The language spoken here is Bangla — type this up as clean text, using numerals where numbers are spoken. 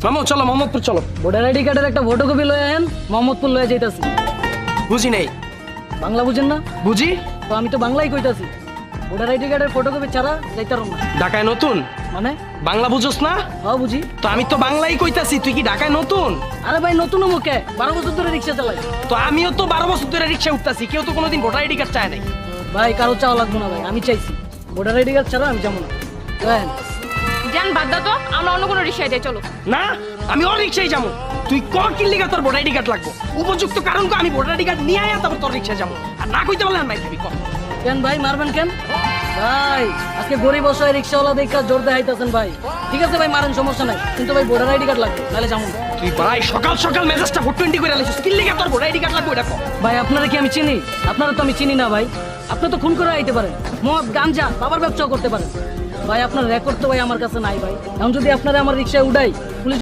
মামু চলো মোহাম্মদপুর চলো। ভোটার আইডি কার্ডের একটা ফটোকপি লয়ে আহেন, মোহাম্মদপুর লয়ে যাইতাছি। বুঝি নাই। বাংলা বুঝেন না? বুঝি। তো আমি তো বাংলাই কইতাছি। ভোটার আইডি কার্ডের ফটোকপি ছাড়া যাইতারম না। ঢাকায় নতুন মানে? বাংলা বুঝোস না? হ্যাঁ বুঝি। তো আমি তো বাংলাই কইতাছি, তুই কি ঢাকায় নতুন? আরে ভাই নতুন মুখে 12 বছর ধরে রিক্সা চালাই। তো আমিও তো 12 বছর ধরে রিক্সায় উঠতাছি, কেউ তো কোনোদিন ভোটার আইডি কার্ড চায় নাই। ভাই কারো চাওয়া লাগবে না ভাই, আমি চাইছি। ভোটার আইডি কার্ড ছাড়া আমি যাবো না। দেখেন জান বাদ দাও তো, আমরা অন্য কোনো রিক্সায় যাই চলো। না আমি ওর রিক্সায় যাবো। তুই ক কি লিগা তোর ভোটার আইডি কার্ড লাগবো? উপযুক্ত কারণ কো, আমি ভোটার আইডি কার্ড নিয়ে আয়া তারপর তোর রিক্সায় যাবো। আর না কইতে বললেন ভাই তুমি কর। কেন ভাই মারবেন কেন? ভাই আজকে গরিব অসহায় রিক্সাওয়ালা দেখা জোর দেখাইতেছেন ভাই। ঠিক আছে ভাই মারেন, সমস্যা নাই, কিন্তু ভাই ভোটার আইডি কার্ড লাগবে, নাহলে যাবো না। তুই ভাই সকাল সকাল মেজাজটা 420 করে আলাইছিস, কি লিগা তোর ভোটার আইডি কার্ড লাগবে এটা কর। ভাই আপনারা কি আমি চিনি? আপনারা তো আমি চিনি না ভাই। আপনি তো খুন করে আইতে পারেন, মদ গাঞ্জা বাবার ব্যবসাও করতে পারেন। ভাই আপনার রেকর্ড তো ভাই আমার কাছে নাই ভাই। এখন যদি আপনারা আমার রিক্সায় উঠাই, পুলিশ